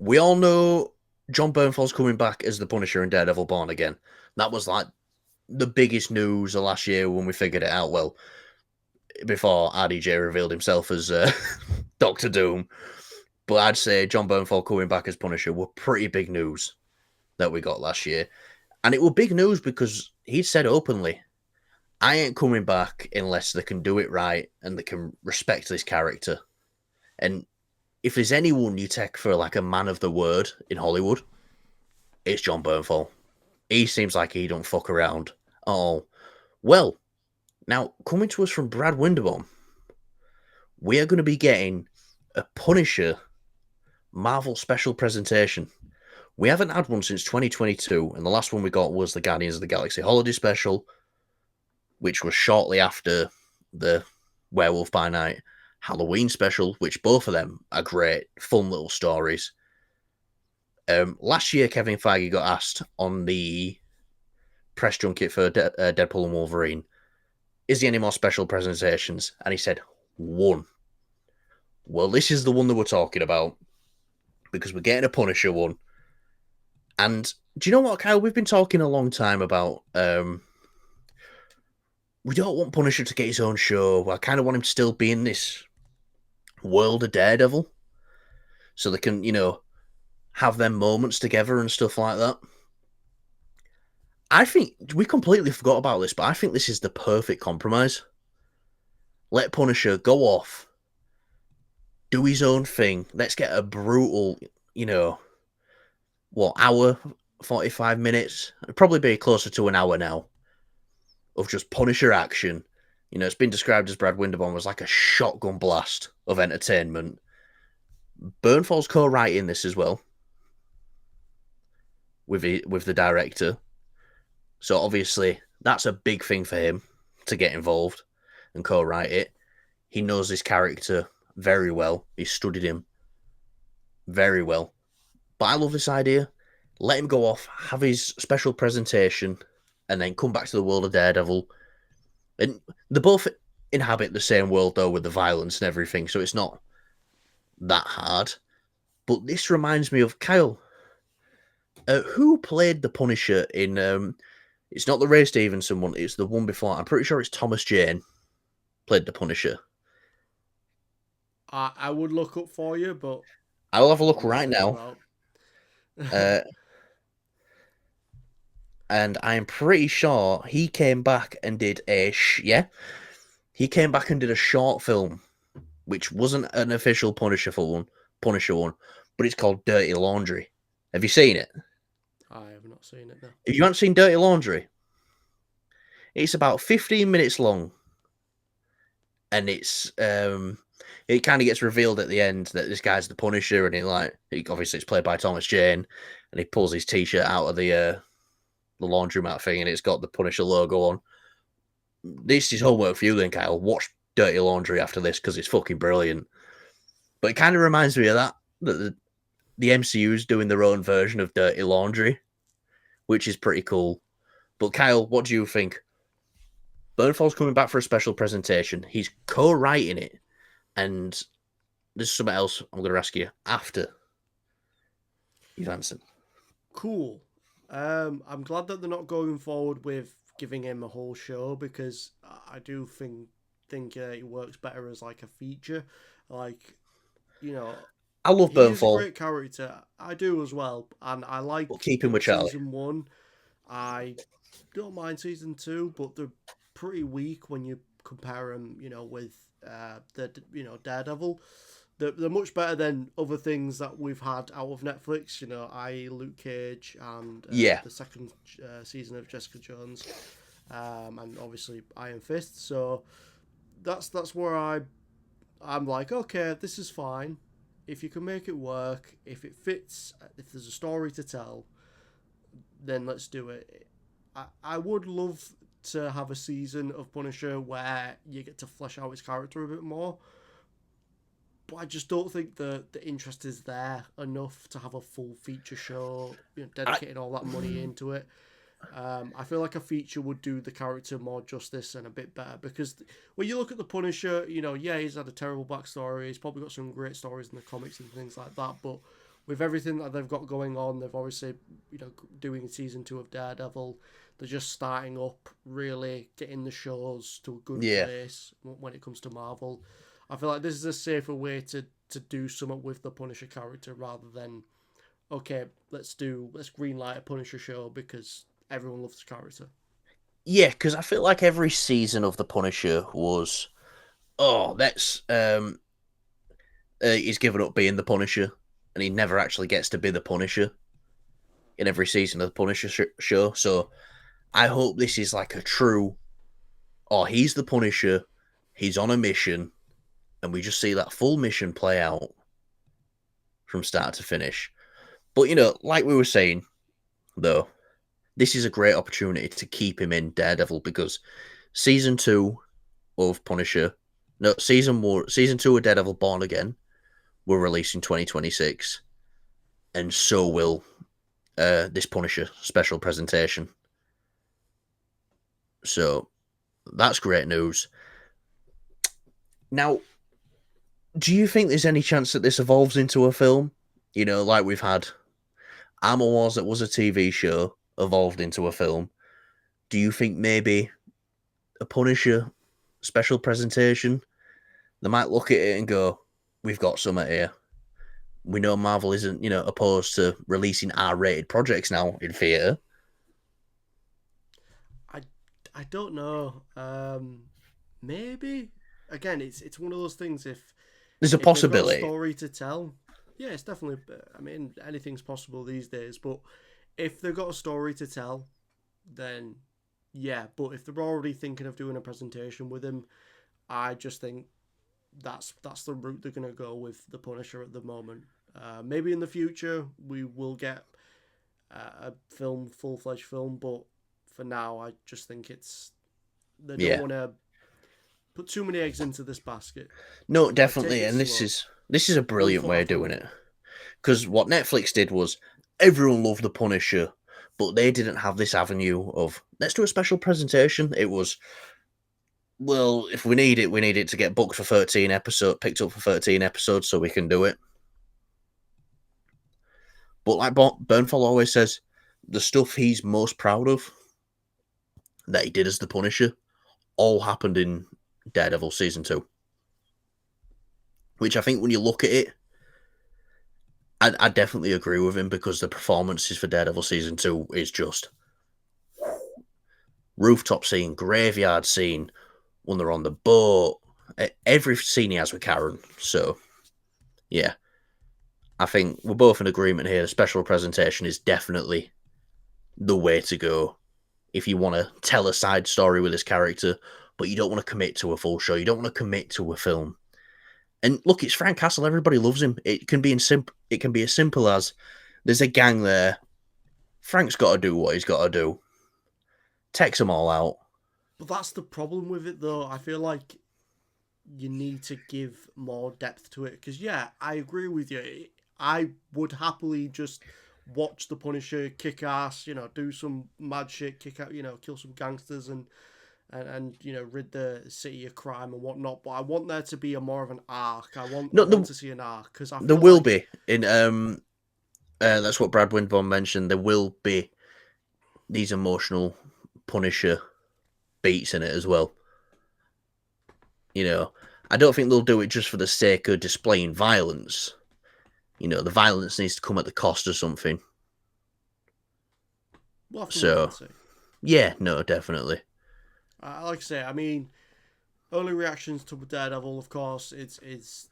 we all know John Bernthald's coming back as the Punisher in Daredevil Born Again. That was like the biggest news of last year when we figured it out. Well, before RDJ revealed himself as Doctor Doom. But I'd say John Bernthal coming back as Punisher were pretty big news that we got last year. And it was big news because he said openly, I ain't coming back unless they can do it right and they can respect this character. And if there's anyone you take for like a man of the word in Hollywood, it's John Bernthal. He seems like he don't fuck around. Oh, well, now coming to us from Brad Winderbaum, we are going to be getting a Punisher Marvel special presentation. We haven't had one since 2022, and the last one we got was the Guardians of the Galaxy Holiday Special, which was shortly after the Werewolf by Night Halloween special, which both of them are great, fun little stories. Last year, Kevin Feige got asked on the press junket for Deadpool and Wolverine, is there any more special presentations? And he said, one. Well, this is the one that we're talking about because we're getting a Punisher one. And do you know what, Kyle? We've been talking a long time about we don't want Punisher to get his own show. I kind of want him to still be in this world of Daredevil so they can, have them moments together and stuff like that. I think we completely forgot about this, but I think this is the perfect compromise. Let Punisher go off, do his own thing. Let's get a brutal, hour, 45 minutes? It'd probably be closer to an hour now of just Punisher action. It's been described as Brad Winderbaum was like a shotgun blast of entertainment. Bernthald's co-writing this as well with the director. So obviously that's a big thing for him to get involved and co-write it. He knows this character very well. He's studied him very well. But I love this idea. Let him go off, have his special presentation, and then come back to the world of Daredevil. And they both inhabit the same world, though, with the violence and everything, so it's not that hard. But this reminds me of Kyle. Who played the Punisher in... it's not the Ray Stevenson one, it's the one before. I'm pretty sure it's Thomas Jane played the Punisher. I would look up for you, but I'll have a look I'm not right sure now. about. Uh, and I'm pretty sure he came back and did he came back and did a short film, which wasn't an official Punisher one, but it's called Dirty Laundry. Have you seen it? I have not seen it now. If you haven't seen Dirty Laundry, it's about 15 minutes long, and it kind of gets revealed at the end that this guy's the Punisher, and obviously it's played by Thomas Jane, and he pulls his t-shirt out of the laundromat thing, and it's got the Punisher logo on. This is homework for you then, Kyle. Watch Dirty Laundry after this because it's fucking brilliant. But it kind of reminds me of that the MCU's doing their own version of Dirty Laundry, which is pretty cool. But Kyle, what do you think? Bernfall's coming back for a special presentation. He's co-writing it, and there's something else I'm going to ask you after you've answered. Cool. I'm glad that they're not going forward with giving him a whole show because I do think it works better as like a feature. Like, you know, I love he is a Bernfall, great character. I do as well, and I but like keep him with Charlie. season one. I don't mind season two, but they're pretty weak when you compare them, with the Daredevil. They're much better than other things that we've had out of Netflix. Luke Cage and Yeah, the second season of Jessica Jones, and obviously Iron Fist. So that's where I'm like, okay, this is fine. If you can make it work, if it fits, if there's a story to tell, then let's do it. I would love to have a season of Punisher where you get to flesh out his character a bit more, but I just don't think the interest is there enough to have a full feature show, I, dedicating all that money into it. I feel like a feature would do the character more justice and a bit better because when you look at the Punisher, yeah, he's had a terrible backstory. He's probably got some great stories in the comics and things like that, but with everything that they've got going on, they've obviously, doing season 2 of Daredevil. They're just starting up, really getting the shows to a good Yeah. place when it comes to Marvel. I feel like this is a safer way to do something with the Punisher character rather than, okay, let's greenlight a Punisher show because everyone loves the character. Yeah, because I feel like every season of The Punisher was, oh, he's given up being the Punisher, and he never actually gets to be the Punisher in every season of the Punisher show. So I hope this is like a true, oh, he's the Punisher, he's on a mission, and we just see that full mission play out from start to finish. But like we were saying, though, this is a great opportunity to keep him in Daredevil because season 2 of Punisher, no, season 2 of Daredevil Born Again will release in 2026, and so will this Punisher special presentation. So that's great news. Now, do you think there's any chance that this evolves into a film? Like we've had Armor Wars, that was a TV show, evolved into a film. Do you think maybe a Punisher special presentation, they might look at it and go, we've got something here. We know Marvel isn't, opposed to releasing R-rated projects now in theatre. I I don't know. Maybe again, it's one of those things. There's a If they've got a possibility. story to tell, yeah, it's definitely. I mean, anything's possible these days. But if they've got a story to tell, then yeah. But if they're already thinking of doing a presentation with him, I just think that's the route they're gonna go with the Punisher at the moment. Maybe in the future we will get a full fledged film, but for now, I just think they don't Yeah. want to put too many eggs into this basket. No, Take definitely. it And this slow, is this is a one brilliant foot way of after doing another. it. Because what Netflix did was everyone loved the Punisher, but they didn't have this avenue of let's do a special presentation. It was, well, if we need it to get booked for 13 episodes, picked up for 13 episodes, so we can do it. But like Burnfall always says, the stuff he's most proud of that he did as the Punisher all happened in Daredevil season 2. Which I think when you look at it, I definitely agree with him because the performances for Daredevil season 2 is just rooftop scene, graveyard scene, when they're on the boat, every scene he has with Karen. So yeah, I think we're both in agreement here. The special presentation is definitely the way to go if you want to tell a side story with this character, but you don't want to commit to a full show. You don't want to commit to a film. And look, it's Frank Castle. Everybody loves him. It can be It can be as simple as there's a gang there. Frank's got to do what he's got to do. Takes them all out. But that's the problem with it, though. I feel like you need to give more depth to it because yeah, I agree with you. I would happily just watch the Punisher kick ass, do some mad shit, kick out, kill some gangsters and rid the city of crime and whatnot. But I want there to be a more of an arc. I No, want to see an arc because I there feel will like be in that's what Brad Windborn mentioned. There will be these emotional Punisher beats in it as well. I don't think they'll do it just for the sake of displaying violence. The violence needs to come at the cost of something. we'll have to wait and So see. yeah, no, definitely. Like I say, I mean, early reactions to Daredevil, of course, it's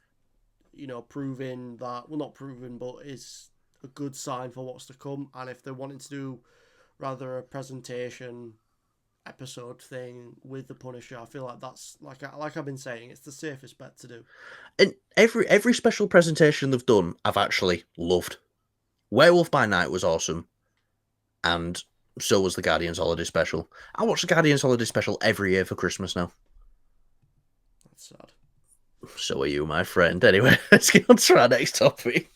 proving that, well, not proven, but is a good sign for what's to come. And if they're wanting to do rather a presentation episode thing with the Punisher, I feel like that's like I've been saying, it's the safest bet to do. And every special presentation they've done, I've actually loved. Werewolf by Night was awesome, and so was the Guardians Holiday Special. I watch the Guardians Holiday Special every year for Christmas now. That's sad. So are you, my friend. Anyway, let's get on to our next topic.